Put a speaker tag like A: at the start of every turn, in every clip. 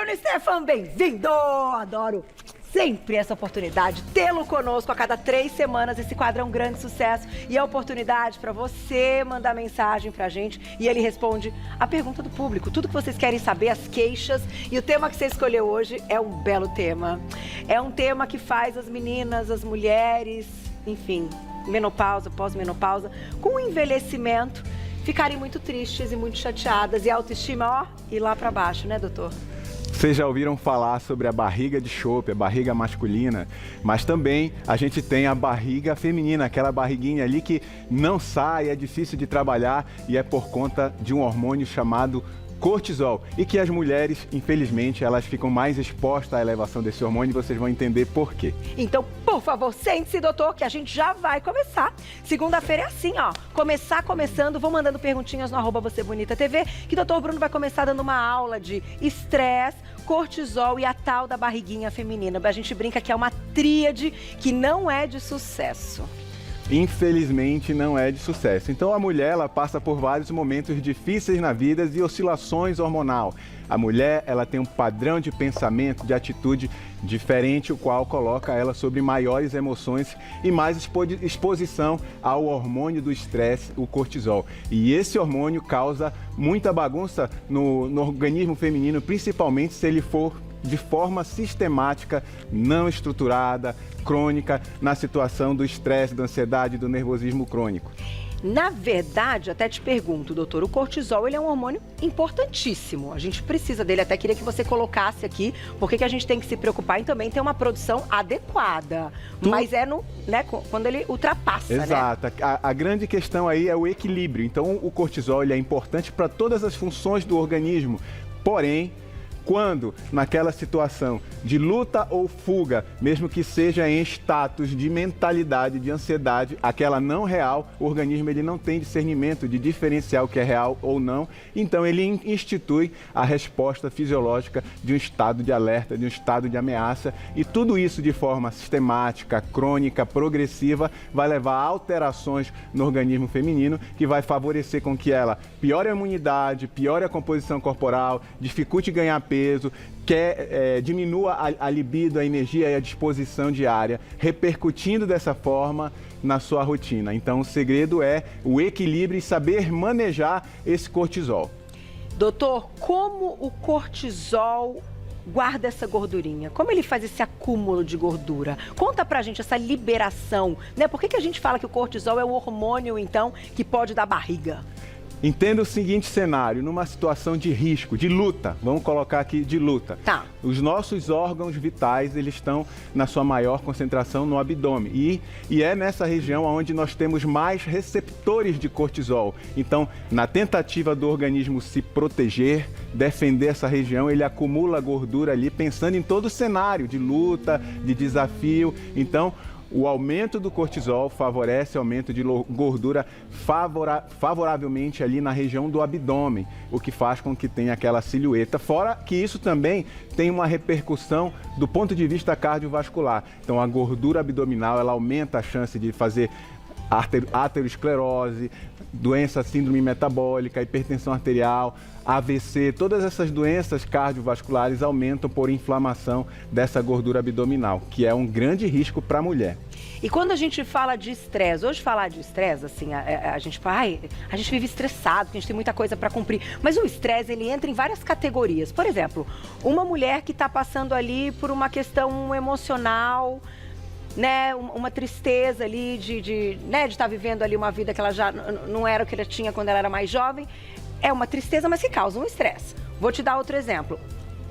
A: Bruno Stefan, bem-vindo! Adoro sempre essa oportunidade, tê-lo conosco a cada 3 semanas. Esse quadro é um grande sucesso e é a oportunidade para você mandar mensagem pra gente e ele responde a pergunta do público, tudo que vocês querem saber, as queixas. E o tema que você escolheu hoje é um belo tema. É um tema que faz as meninas, as mulheres, enfim, menopausa, pós-menopausa, com o envelhecimento, ficarem muito tristes e muito chateadas e a autoestima, ó, ir lá para baixo, né, doutor?
B: Vocês já ouviram falar sobre a barriga de chope, a barriga masculina, mas também a gente tem a barriga feminina, aquela barriguinha ali que não sai, é difícil de trabalhar e é por conta de um hormônio chamado cortisol. E que as mulheres, infelizmente, elas ficam mais expostas à elevação desse hormônio e vocês vão entender por quê.
A: Então, por favor, sente-se, doutor, que a gente já vai começar. Segunda-feira é assim, ó, começando, vou mandando perguntinhas no @VocêBonitaTV, que o doutor Bruno vai começar dando uma aula de estresse, cortisol e a tal da barriguinha feminina. A gente brinca que é uma tríade que não é de sucesso.
B: Infelizmente não é de sucesso. Então a mulher, ela passa por vários momentos difíceis na vida e oscilações hormonal. A mulher, ela tem um padrão de pensamento, de atitude diferente, o qual coloca ela sobre maiores emoções e mais exposição ao hormônio do estresse, o cortisol. E esse hormônio causa muita bagunça no organismo feminino, principalmente se ele for de forma sistemática, não estruturada, crônica, na situação do estresse, da ansiedade, do nervosismo crônico.
A: Na verdade, até te pergunto, doutor, o cortisol ele é um hormônio importantíssimo. A gente precisa dele, até queria que você colocasse aqui por que a gente tem que se preocupar em também ter uma produção adequada. Mas é quando ele ultrapassa,
B: Exato.
A: né?
B: A grande questão aí é o equilíbrio. Então, o cortisol ele é importante para todas as funções do organismo, porém, quando naquela situação de luta ou fuga, mesmo que seja em status de mentalidade, de ansiedade, aquela não real, o organismo ele não tem discernimento de diferenciar o que é real ou não, então ele institui a resposta fisiológica de um estado de alerta, de um estado de ameaça, e tudo isso de forma sistemática, crônica, progressiva, vai levar a alterações no organismo feminino, que vai favorecer com que ela piore a imunidade, piore a composição corporal, dificulte ganhar peso, diminua a libido, a energia e a disposição diária, repercutindo dessa forma na sua rotina. Então, o segredo é o equilíbrio e saber manejar esse cortisol.
A: Doutor, como o cortisol guarda essa gordurinha? Como ele faz esse acúmulo de gordura? Conta pra gente essa liberação, né? Por que a gente fala que o cortisol é o hormônio, então, que pode dar barriga?
B: Entenda o seguinte cenário, numa situação de risco, de luta, vamos colocar aqui de luta.
A: Tá.
B: Os nossos órgãos vitais, eles estão na sua maior concentração no abdômen. E é nessa região onde nós temos mais receptores de cortisol. Então, na tentativa do organismo se proteger, defender essa região, ele acumula gordura ali, pensando em todo o cenário de luta, de desafio. Então, o aumento do cortisol favorece o aumento de gordura favoravelmente ali na região do abdômen, o que faz com que tenha aquela silhueta. Fora que isso também tem uma repercussão do ponto de vista cardiovascular. Então, a gordura abdominal, ela aumenta a chance de fazer aterosclerose, doença síndrome metabólica, hipertensão arterial, AVC, todas essas doenças cardiovasculares aumentam por inflamação dessa gordura abdominal, que é um grande risco para a mulher.
A: E quando a gente fala de estresse, hoje falar de estresse, assim, a gente fala, a gente vive estressado, porque a gente tem muita coisa para cumprir. Mas o estresse, ele entra em várias categorias. Por exemplo, uma mulher que está passando ali por uma questão emocional, né, uma tristeza ali de estar vivendo ali uma vida que ela já não era o que ela tinha quando ela era mais jovem. É uma tristeza, mas que causa um estresse. Vou te dar outro exemplo.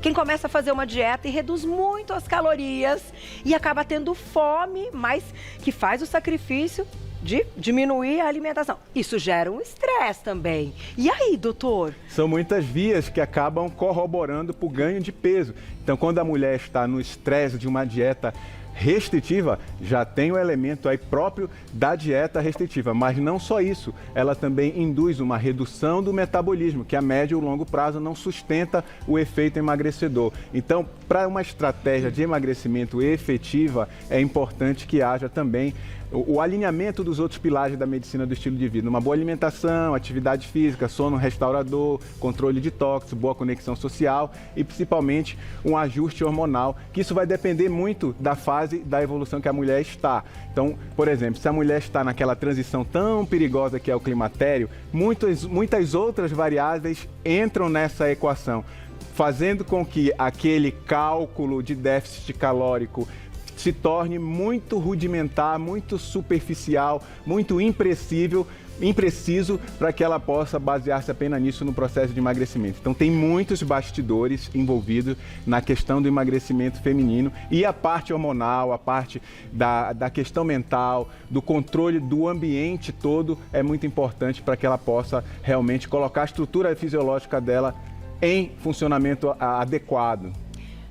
A: Quem começa a fazer uma dieta e reduz muito as calorias e acaba tendo fome, mas que faz o sacrifício de diminuir a alimentação. Isso gera um estresse também. E aí, doutor?
B: São muitas vias que acabam corroborando para o ganho de peso. Então, quando a mulher está no estresse de uma dieta restritiva, já tem o elemento aí próprio da dieta restritiva, mas não só isso, ela também induz uma redução do metabolismo, que a médio e longo prazo não sustenta o efeito emagrecedor. Então, para uma estratégia de emagrecimento efetiva, é importante que haja também o alinhamento dos outros pilares da medicina do estilo de vida. Uma boa alimentação, atividade física, sono restaurador, controle de tóxicos, boa conexão social e principalmente um ajuste hormonal, que isso vai depender muito da fase da evolução que a mulher está. Então, por exemplo, se a mulher está naquela transição tão perigosa que é o climatério, muitas outras variáveis entram nessa equação, fazendo com que aquele cálculo de déficit calórico se torne muito rudimentar, muito superficial, muito impreciso para que ela possa basear-se apenas nisso no processo de emagrecimento. Então tem muitos bastidores envolvidos na questão do emagrecimento feminino e a parte hormonal, a parte da questão mental, do controle do ambiente todo é muito importante para que ela possa realmente colocar a estrutura fisiológica dela em funcionamento adequado.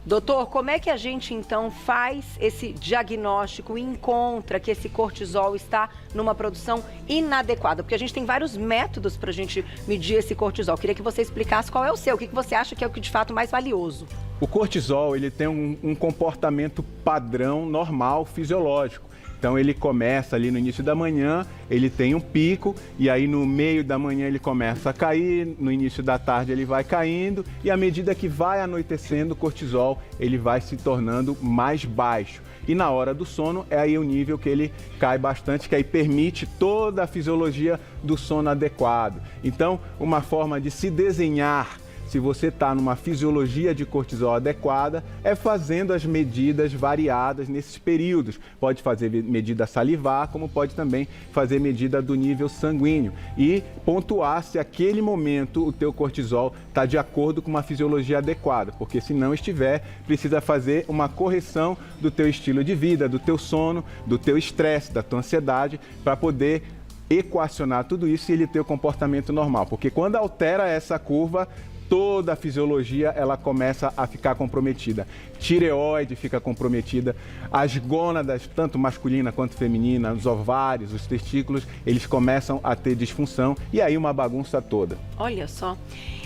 A: Doutor, como é que a gente então faz esse diagnóstico e encontra que esse cortisol está numa produção inadequada? Porque a gente tem vários métodos para a gente medir esse cortisol. Queria que você explicasse qual é o seu, o que você acha que é o que de fato mais valioso.
B: O cortisol, ele tem um comportamento padrão normal, fisiológico. Então ele começa ali no início da manhã, ele tem um pico e aí no meio da manhã ele começa a cair, no início da tarde ele vai caindo e à medida que vai anoitecendo o cortisol ele vai se tornando mais baixo. E na hora do sono é aí o nível que ele cai bastante, que aí permite toda a fisiologia do sono adequado. Então uma forma de se desenhar se você está numa fisiologia de cortisol adequada, é fazendo as medidas variadas nesses períodos. Pode fazer medida salivar, como pode também fazer medida do nível sanguíneo. E pontuar se aquele momento o teu cortisol está de acordo com uma fisiologia adequada, porque se não estiver, precisa fazer uma correção do teu estilo de vida, do teu sono, do teu estresse, da tua ansiedade, para poder equacionar tudo isso e ele ter o comportamento normal. Porque quando altera essa curva, toda a fisiologia ela começa a ficar comprometida. Tireoide fica comprometida, as gônadas, tanto masculina quanto feminina, os ovários, os testículos, eles começam a ter disfunção e aí uma bagunça toda.
A: Olha só.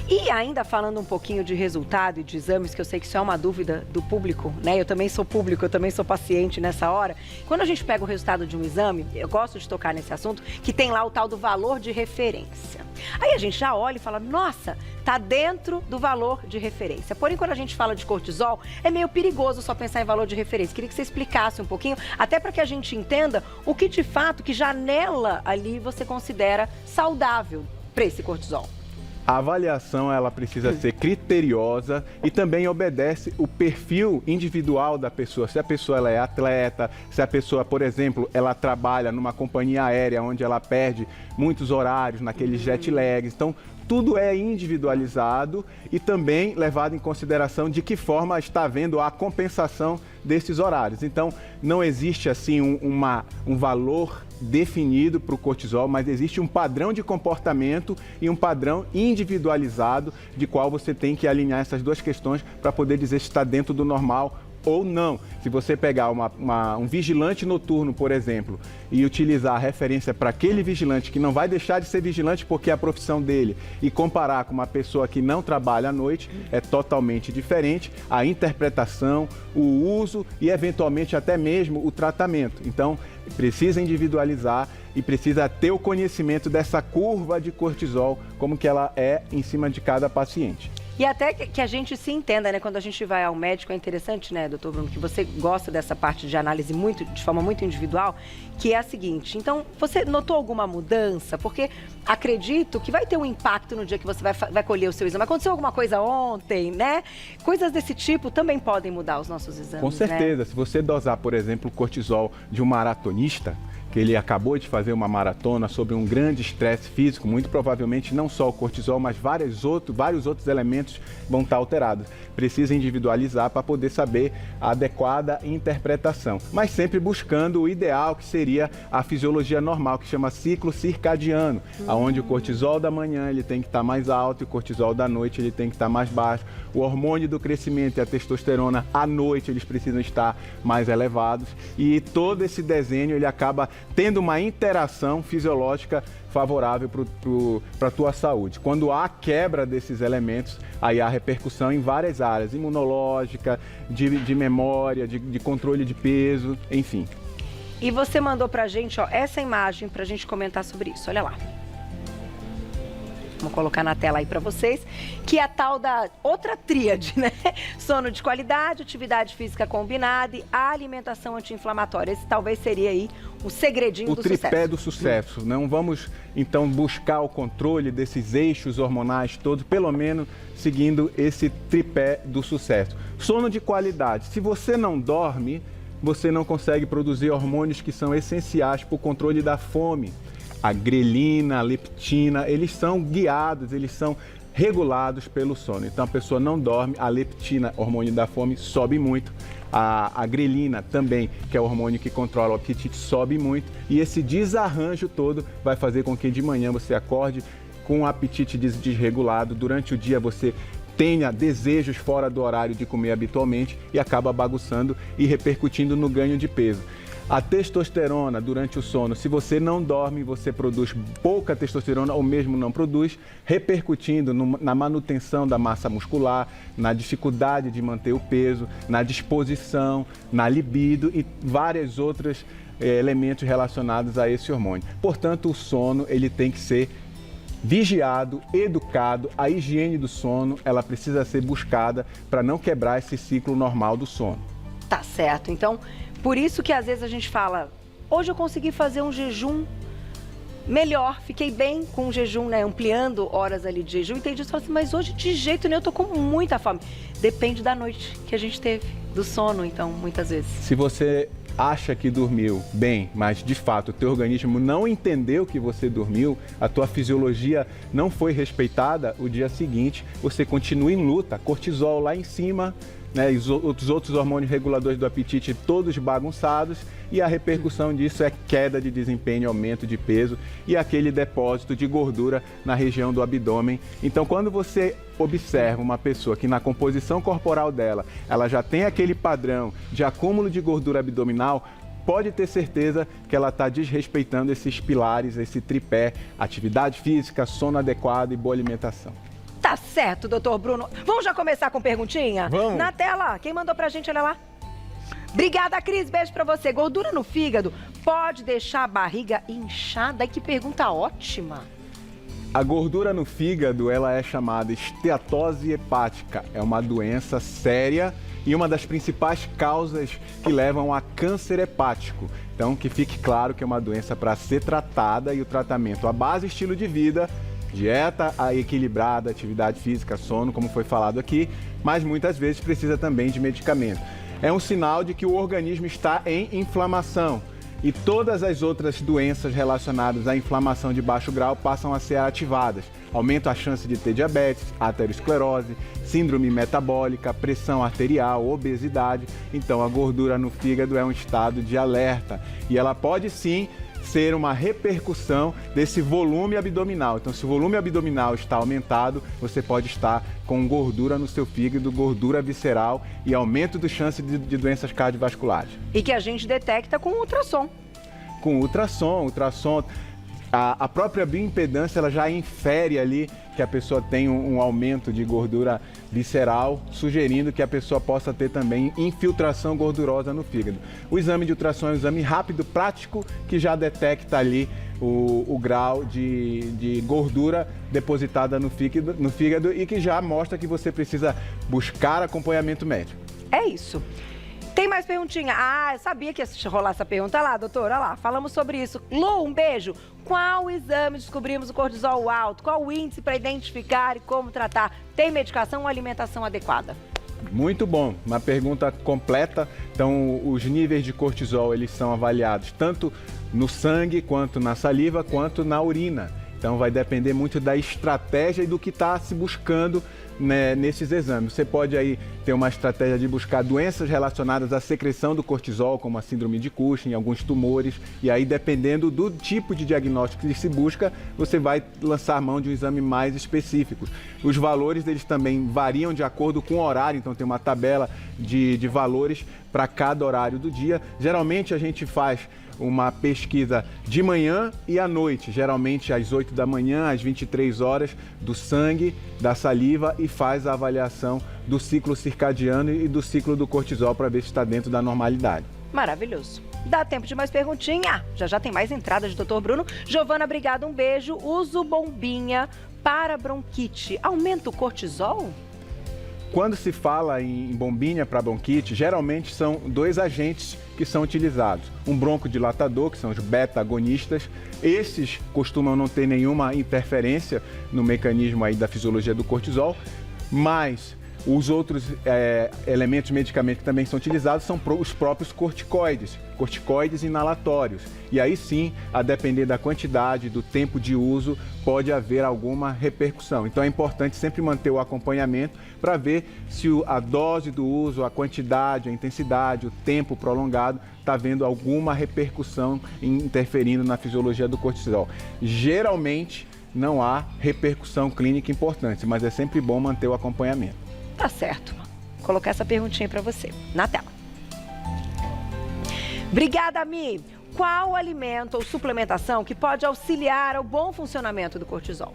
A: E ainda falando um pouquinho de resultado e de exames, que eu sei que isso é uma dúvida do público, né? Eu também sou público, eu também sou paciente nessa hora. Quando a gente pega o resultado de um exame, eu gosto de tocar nesse assunto, que tem lá o tal do valor de referência. Aí a gente já olha e fala, nossa, tá dentro do valor de referência. Porém, quando a gente fala de cortisol, é meio perigoso só pensar em valor de referência. Queria que você explicasse um pouquinho, até para que a gente entenda o que de fato, que janela ali você considera saudável para esse cortisol.
B: A avaliação ela precisa ser criteriosa e também obedece o perfil individual da pessoa. Se a pessoa ela é atleta, se a pessoa, por exemplo, ela trabalha numa companhia aérea onde ela perde muitos horários naqueles jet lags. Então, tudo é individualizado e também levado em consideração de que forma está havendo a compensação desses horários. Então, não existe assim um valor definido para o cortisol, mas existe um padrão de comportamento e um padrão individualizado de qual você tem que alinhar essas duas questões para poder dizer se está dentro do normal ou não. Se você pegar um vigilante noturno, por exemplo, e utilizar a referência para aquele vigilante que não vai deixar de ser vigilante porque é a profissão dele, e comparar com uma pessoa que não trabalha à noite, é totalmente diferente a interpretação, o uso e eventualmente até mesmo o tratamento. Então, precisa individualizar e precisa ter o conhecimento dessa curva de cortisol, como que ela é em cima de cada paciente.
A: E até que a gente se entenda, né? Quando a gente vai ao médico, é interessante, né, doutor Bruno, que você gosta dessa parte de análise de forma muito individual, que é a seguinte. Então, você notou alguma mudança? Porque acredito que vai ter um impacto no dia que você vai colher o seu exame. Aconteceu alguma coisa ontem, né? Coisas desse tipo também podem mudar os nossos exames,
B: Com certeza.
A: Né?
B: Se você dosar, por exemplo, o cortisol de um maratonista, que ele acabou de fazer uma maratona sobre um grande estresse físico, muito provavelmente não só o cortisol, mas vários outros elementos vão estar alterados. Precisa individualizar para poder saber a adequada interpretação, mas sempre buscando o ideal, que seria a fisiologia normal, que chama ciclo circadiano, onde o cortisol da manhã ele tem que estar mais alto e o cortisol da noite ele tem que estar mais baixo. O hormônio do crescimento e a testosterona à noite eles precisam estar mais elevados e todo esse desenho ele acaba tendo uma interação fisiológica favorável para a tua saúde. Quando há quebra desses elementos, aí há repercussão em várias áreas, imunológica, de memória, de controle de peso, enfim.
A: E você mandou pra gente, ó, essa imagem pra gente comentar sobre isso, olha lá. Vou colocar na tela aí para vocês, que é a tal da outra tríade, né? Sono de qualidade, atividade física combinada e alimentação anti-inflamatória. Esse talvez seria aí o segredinho do sucesso.
B: O tripé do sucesso. Não vamos, então, buscar o controle desses eixos hormonais todos, pelo menos seguindo esse tripé do sucesso. Sono de qualidade. Se você não dorme, você não consegue produzir hormônios que são essenciais para o controle da fome. A grelina, a leptina, eles são guiados, eles são regulados pelo sono. Então a pessoa não dorme, a leptina, hormônio da fome, sobe muito. A grelina também, que é o hormônio que controla o apetite, sobe muito. E esse desarranjo todo vai fazer com que de manhã você acorde com o apetite desregulado. Durante o dia você tenha desejos fora do horário de comer habitualmente e acaba bagunçando e repercutindo no ganho de peso. A testosterona durante o sono, se você não dorme, você produz pouca testosterona ou mesmo não produz, repercutindo na manutenção da massa muscular, na dificuldade de manter o peso, na disposição, na libido e vários outros elementos relacionados a esse hormônio. Portanto, o sono ele tem que ser vigiado, educado. A higiene do sono ela precisa ser buscada para não quebrar esse ciclo normal do sono.
A: Tá certo, então... Por isso que às vezes a gente fala, hoje eu consegui fazer um jejum melhor, fiquei bem com o jejum, né? Ampliando horas ali de jejum. E tem dias que fala assim, mas hoje de jeito nenhum eu tô com muita fome. Depende da noite que a gente teve, do sono, então, muitas vezes.
B: Se você acha que dormiu bem, mas de fato o teu organismo não entendeu que você dormiu, a tua fisiologia não foi respeitada, o dia seguinte você continua em luta, cortisol lá em cima, né, e os outros hormônios reguladores do apetite todos bagunçados e a repercussão disso é queda de desempenho, aumento de peso e aquele depósito de gordura na região do abdômen. Então, quando você observa uma pessoa que na composição corporal dela, ela já tem aquele padrão de acúmulo de gordura abdominal, pode ter certeza que ela está desrespeitando esses pilares, esse tripé, atividade física, sono adequado e boa alimentação.
A: Tá certo, doutor Bruno. Vamos já começar com perguntinha?
B: Vamos.
A: Na tela, quem mandou pra gente, olha lá. Obrigada, Cris. Beijo pra você. Gordura no fígado pode deixar a barriga inchada? Que pergunta ótima.
B: A gordura no fígado, ela é chamada esteatose hepática. É uma doença séria e uma das principais causas que levam a câncer hepático. Então, que fique claro que é uma doença para ser tratada e o tratamento à base estilo de vida, dieta equilibrada, atividade física, sono, como foi falado aqui, mas muitas vezes precisa também de medicamento. É um sinal de que o organismo está em inflamação e todas as outras doenças relacionadas à inflamação de baixo grau passam a ser ativadas. Aumenta a chance de ter diabetes, aterosclerose, síndrome metabólica, pressão arterial, obesidade. Então a gordura no fígado é um estado de alerta e ela pode sim ser uma repercussão desse volume abdominal. Então, se o volume abdominal está aumentado, você pode estar com gordura no seu fígado, gordura visceral e aumento de chance de doenças cardiovasculares.
A: E que a gente detecta com ultrassom.
B: Com ultrassom, a própria bioimpedância ela já infere ali que a pessoa tem um aumento de gordura visceral, sugerindo que a pessoa possa ter também infiltração gordurosa no fígado. O exame de ultrassom é um exame rápido, prático, que já detecta ali o grau de gordura depositada no fígado e que já mostra que você precisa buscar acompanhamento médico.
A: É isso. Tem mais perguntinha? Ah, eu sabia que ia rolar essa pergunta. Olha lá, doutora, olha lá, falamos sobre isso. Lu, um beijo. Qual exame descobrimos o cortisol alto? Qual o índice para identificar e como tratar? Tem medicação ou alimentação adequada?
B: Muito bom, uma pergunta completa. Então, os níveis de cortisol, eles são avaliados tanto no sangue, quanto na saliva, quanto na urina. Então, vai depender muito da estratégia e do que está se buscando né, nesses exames. Você pode aí ter uma estratégia de buscar doenças relacionadas à secreção do cortisol, como a síndrome de Cushing, alguns tumores, e aí dependendo do tipo de diagnóstico que se busca, você vai lançar mão de um exame mais específico. Os valores eles também variam de acordo com o horário, então tem uma tabela de valores para cada horário do dia. Geralmente a gente faz uma pesquisa de manhã e à noite, geralmente às 8 da manhã, às 23 horas, do sangue, da saliva, e faz a avaliação do ciclo circadiano e do ciclo do cortisol para ver se está dentro da normalidade.
A: Maravilhoso. Dá tempo de mais perguntinha? Já tem mais entrada de Dr. Bruno. Giovana, obrigada, um beijo. Uso bombinha para bronquite. Aumenta o cortisol?
B: Quando se fala em bombinha para bronquite, geralmente são dois agentes que são utilizados. Um broncodilatador, que são os beta-agonistas. Esses costumam não ter nenhuma interferência no mecanismo aí da fisiologia do cortisol, mas os outros elementos medicamentos que também são utilizados são os próprios corticoides inalatórios. E aí sim, a depender da quantidade, do tempo de uso, pode haver alguma repercussão. Então é importante sempre manter o acompanhamento para ver se a dose do uso, a quantidade, a intensidade, o tempo prolongado está havendo alguma repercussão interferindo na fisiologia do cortisol. Geralmente não há repercussão clínica importante, mas é sempre bom manter o acompanhamento.
A: Tá certo. Vou colocar essa perguntinha para você na tela. Obrigada, Mi. Qual alimento ou suplementação que pode auxiliar ao bom funcionamento do cortisol?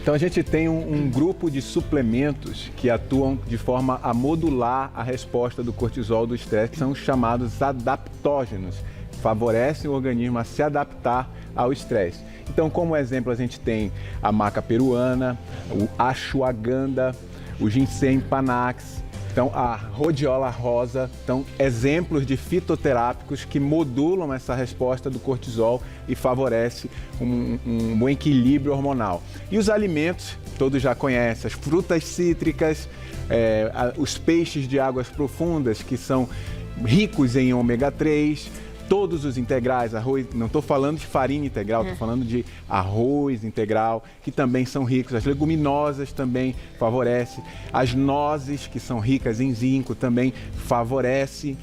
B: Então a gente tem um grupo de suplementos que atuam de forma a modular a resposta do cortisol do estresse, que são os chamados adaptógenos, que favorecem o organismo a se adaptar ao estresse. Então, como exemplo, a gente tem a maca peruana, o ashwagandha, o ginseng panax, então a rhodiola rosa, então exemplos de fitoterápicos que modulam essa resposta do cortisol e favorece um bom equilíbrio hormonal. E os alimentos, todos já conhecem, as frutas cítricas, os peixes de águas profundas, que são ricos em ômega 3, todos os integrais, arroz, não estou falando de farinha integral, estou falando de arroz integral, que também são ricos. As leguminosas também favorecem. As nozes, que são ricas em zinco, também favorecem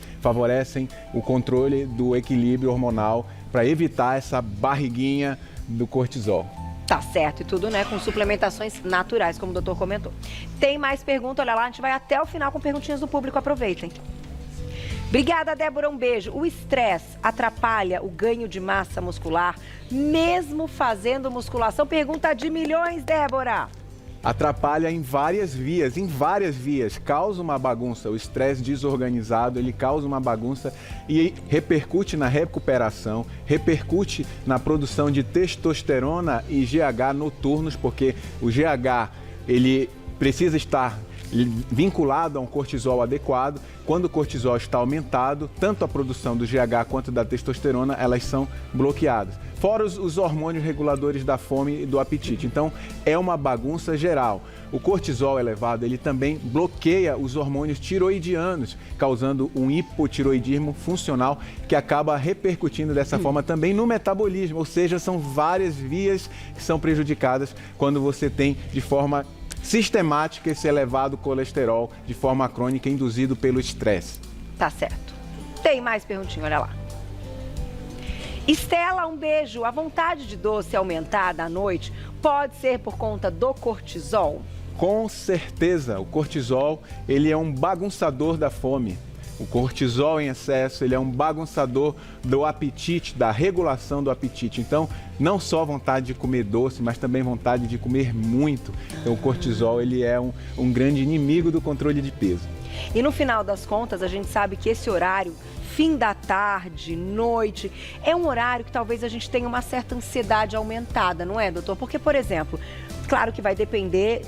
B: o controle do equilíbrio hormonal para evitar essa barriguinha do cortisol.
A: Tá certo, e tudo, né, com suplementações naturais, como o doutor comentou. Tem mais pergunta, olha lá, a gente vai até o final com perguntinhas do público, aproveitem. Obrigada, Débora, um beijo. O estresse atrapalha o ganho de massa muscular, mesmo fazendo musculação? Pergunta de milhões, Débora.
B: Atrapalha em várias vias, causa uma bagunça. O estresse desorganizado, ele causa uma bagunça e repercute na recuperação, repercute na produção de testosterona e GH noturnos, porque o GH, ele precisa estar vinculado a um cortisol adequado. Quando o cortisol está aumentado, tanto a produção do GH quanto da testosterona, elas são bloqueadas. Fora os hormônios reguladores da fome e do apetite. Então, é uma bagunça geral. O cortisol elevado, ele também bloqueia os hormônios tiroidianos, causando um hipotiroidismo funcional que acaba repercutindo dessa forma também no metabolismo. Ou seja, são várias vias que são prejudicadas quando você tem de forma sistemática esse elevado colesterol de forma crônica induzido pelo estresse.
A: Tá certo. Tem mais perguntinha, olha lá. Estela, um beijo. A vontade de doce aumentada à noite pode ser por conta do cortisol?
B: Com certeza, o cortisol, ele é um bagunçador da fome. O cortisol em excesso, ele é um bagunçador do apetite, da regulação do apetite. Então, não só vontade de comer doce, mas também vontade de comer muito. Então, o cortisol, ele é um grande inimigo do controle de peso.
A: E no final das contas, a gente sabe que esse horário, fim da tarde, noite, é um horário que talvez a gente tenha uma certa ansiedade aumentada, não é, doutor? Porque, por exemplo, claro que vai depender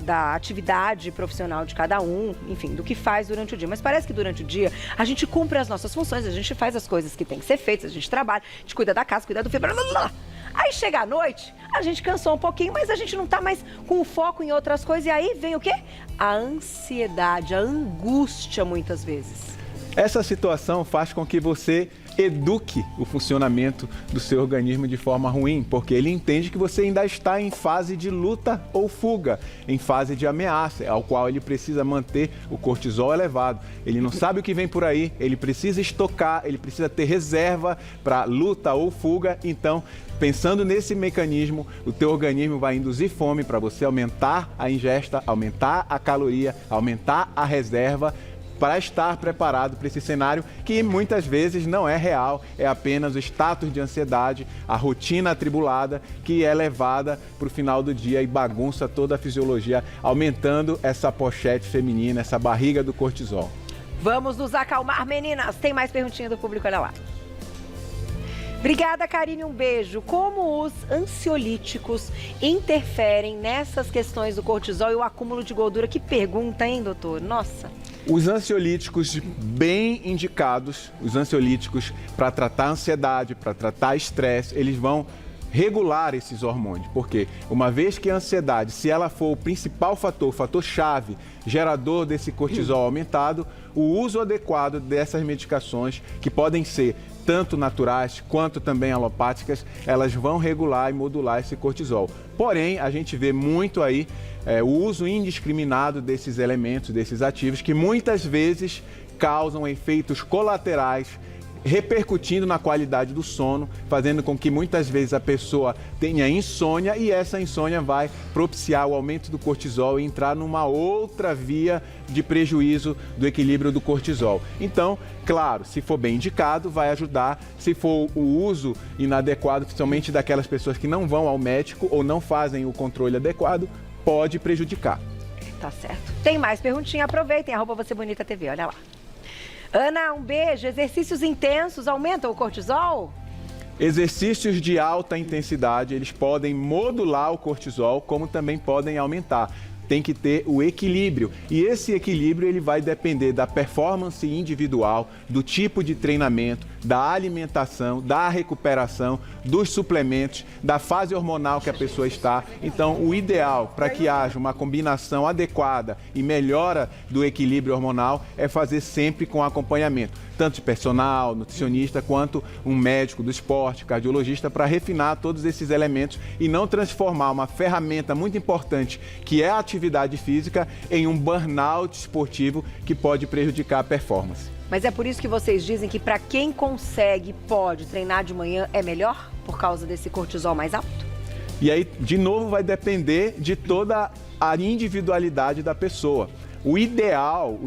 A: da atividade profissional de cada um, enfim, do que faz durante o dia. Mas parece que durante o dia a gente cumpre as nossas funções, a gente faz as coisas que tem que ser feitas, a gente trabalha, a gente cuida da casa, cuida do filho, blá, blá, blá. Aí chega a noite, a gente cansou um pouquinho, mas a gente não tá mais com o foco em outras coisas. E aí vem o quê? A ansiedade, a angústia muitas vezes.
B: Essa situação faz com que você eduque o funcionamento do seu organismo de forma ruim, porque ele entende que você ainda está em fase de luta ou fuga, em fase de ameaça, ao qual ele precisa manter o cortisol elevado. Ele não sabe o que vem por aí, ele precisa estocar, ele precisa ter reserva para luta ou fuga. Então, pensando nesse mecanismo, o teu organismo vai induzir fome para você aumentar a ingesta, aumentar a caloria, aumentar a reserva, para estar preparado para esse cenário que muitas vezes não é real, é apenas o status de ansiedade, a rotina atribulada que é levada para o final do dia e bagunça toda a fisiologia, aumentando essa pochete feminina, essa barriga do cortisol.
A: Vamos nos acalmar, meninas. Tem mais perguntinha do público, olha lá. Obrigada, Karine, um beijo. Como os ansiolíticos interferem nessas questões do cortisol e o acúmulo de gordura? Que pergunta, hein, doutor? Nossa.
B: Os ansiolíticos bem indicados, os ansiolíticos para tratar ansiedade, para tratar estresse, eles vão regular esses hormônios. Porque uma vez que a ansiedade, se ela for o principal fator, o fator-chave, gerador desse cortisol aumentado, o uso adequado dessas medicações, que podem ser tanto naturais quanto também alopáticas, elas vão regular e modular esse cortisol. Porém, a gente vê muito aí o uso indiscriminado desses elementos, desses ativos, que muitas vezes causam efeitos colaterais, repercutindo na qualidade do sono, fazendo com que muitas vezes a pessoa tenha insônia e essa insônia vai propiciar o aumento do cortisol e entrar numa outra via de prejuízo do equilíbrio do cortisol. Então, claro, se for bem indicado, vai ajudar. Se for o uso inadequado, principalmente daquelas pessoas que não vão ao médico ou não fazem o controle adequado, pode prejudicar.
A: Tá certo. Tem mais perguntinha? Aproveitem, @VocêBonitaTV, olha lá. Ana, um beijo. Exercícios intensos aumentam o cortisol?
B: Exercícios de alta intensidade, eles podem modular o cortisol, como também podem aumentar. Tem que ter o equilíbrio. E esse equilíbrio ele vai depender da performance individual, do tipo de treinamento, da alimentação, da recuperação, dos suplementos, da fase hormonal que a pessoa está. Então, o ideal para que haja uma combinação adequada e melhora do equilíbrio hormonal é fazer sempre com acompanhamento, tanto de personal, nutricionista, quanto um médico do esporte, cardiologista, para refinar todos esses elementos e não transformar uma ferramenta muito importante, que é a atividade física, em um burnout esportivo que pode prejudicar a performance.
A: Mas é por isso que vocês dizem que para quem consegue, pode treinar de manhã é melhor? Por causa desse cortisol mais alto?
B: E aí, de novo, vai depender de toda a individualidade da pessoa. O ideal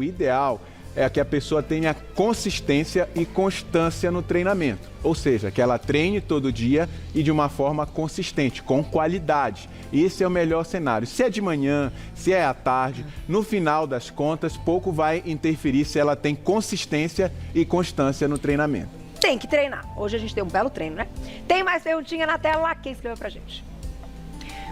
B: é que a pessoa tenha consistência e constância no treinamento. Ou seja, que ela treine todo dia e de uma forma consistente, com qualidade. Esse é o melhor cenário. Se é de manhã, se é à tarde, no final das contas, pouco vai interferir se ela tem consistência e constância no treinamento.
A: Tem que treinar. Hoje a gente tem um belo treino, né? Tem mais perguntinha na tela lá. Quem escreveu pra gente?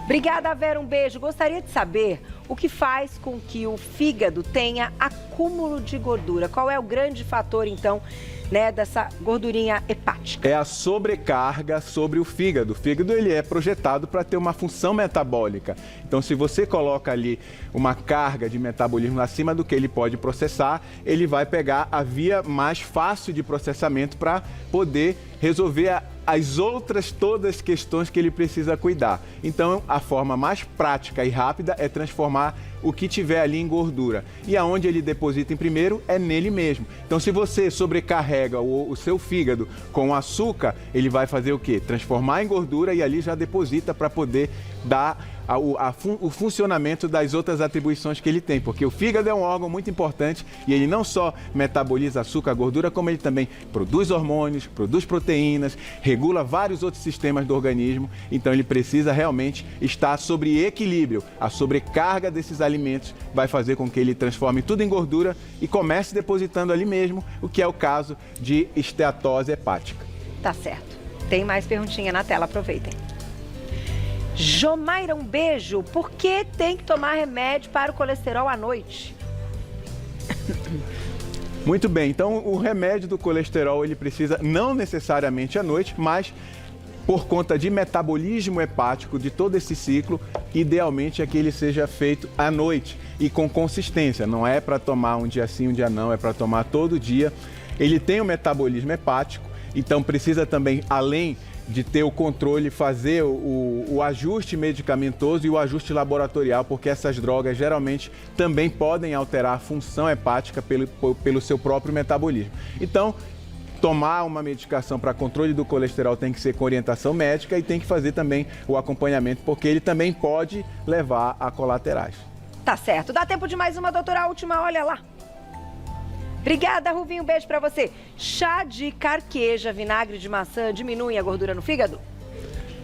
A: Obrigada, Vera. Um beijo. Gostaria de saber o que faz com que o fígado tenha acúmulo de gordura. Qual é o grande fator, então, né, dessa gordurinha hepática?
B: É a sobrecarga sobre o fígado. O fígado ele é projetado para ter uma função metabólica. Então, se você coloca ali uma carga de metabolismo acima do que ele pode processar, ele vai pegar a via mais fácil de processamento para poder resolver as outras todas questões que ele precisa cuidar. Então, a forma mais prática e rápida é transformar o que tiver ali em gordura. E aonde ele deposita em primeiro é nele mesmo. Então, se você sobrecarrega o seu fígado com açúcar, ele vai fazer o quê? Transformar em gordura e ali já deposita para poder dar o funcionamento das outras atribuições que ele tem, porque o fígado é um órgão muito importante e ele não só metaboliza açúcar, gordura, como ele também produz hormônios, produz proteínas, regula vários outros sistemas do organismo, então ele precisa realmente estar sobre equilíbrio. A sobrecarga desses alimentos vai fazer com que ele transforme tudo em gordura e comece depositando ali mesmo, o que é o caso de esteatose hepática.
A: Tá certo. Tem mais perguntinha na tela, aproveitem. Jomaira, um beijo. Por que tem que tomar remédio para o colesterol à noite?
B: Muito bem, então o remédio do colesterol ele precisa não necessariamente à noite, mas por conta de metabolismo hepático de todo esse ciclo, idealmente é que ele seja feito à noite e com consistência. Não é para tomar um dia sim, um dia não, é para tomar todo dia. Ele tem o metabolismo hepático, então precisa também, além de ter o controle, fazer o ajuste medicamentoso e o ajuste laboratorial, porque essas drogas geralmente também podem alterar a função hepática pelo seu próprio metabolismo. Então, tomar uma medicação para controle do colesterol tem que ser com orientação médica e tem que fazer também o acompanhamento, porque ele também pode levar a colaterais.
A: Tá certo. Dá tempo de mais uma, doutora? A última, olha lá. Obrigada, Ruvinho. Um beijo pra você. Chá de carqueja, vinagre de maçã, diminui a gordura no fígado?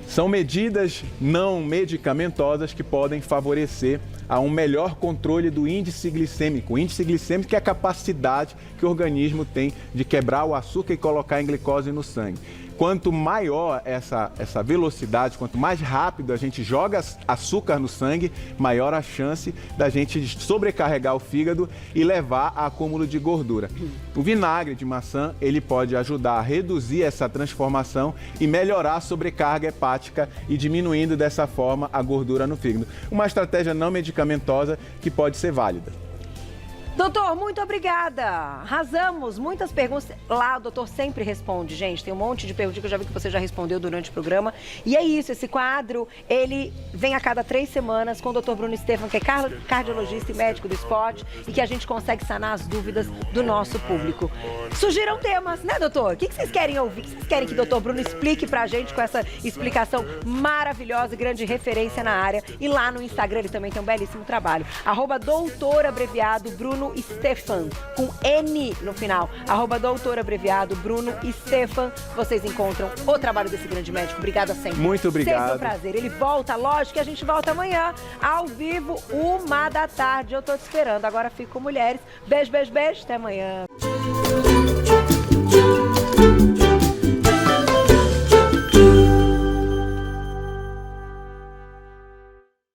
B: São medidas não medicamentosas que podem favorecer a um melhor controle do índice glicêmico. O índice glicêmico é a capacidade que o organismo tem de quebrar o açúcar e colocar em glicose no sangue. Quanto maior essa velocidade, quanto mais rápido a gente joga açúcar no sangue, maior a chance da gente sobrecarregar o fígado e levar a acúmulo de gordura. O vinagre de maçã, ele pode ajudar a reduzir essa transformação e melhorar a sobrecarga hepática e diminuindo dessa forma a gordura no fígado. Uma estratégia não medicamentosa que pode ser válida.
A: Doutor, muito obrigada. Arrasamos. Muitas perguntas. Lá o doutor sempre responde, gente. Tem um monte de perguntas que eu já vi que você já respondeu durante o programa. E é isso, esse quadro, ele vem a cada 3 semanas com o doutor Bruno Stefan, que é cardiologista e médico do esporte, e que a gente consegue sanar as dúvidas do nosso público. Surgiram temas, né, doutor? O que vocês querem ouvir? O que vocês querem que o doutor Bruno explique pra gente com essa explicação maravilhosa e grande referência na área? E lá no Instagram ele também tem um belíssimo trabalho. @doutor_abreviado Bruno Stefan, com N no final. @doutor_abreviado Bruno Stefan. Vocês encontram o trabalho desse grande médico. Obrigada sempre.
B: Muito obrigado.
A: Sempre um prazer. Ele volta, lógico que a gente volta amanhã, ao vivo, 1h da tarde. Eu tô te esperando. Agora fico com mulheres. Beijo, beijo, beijo. Até amanhã.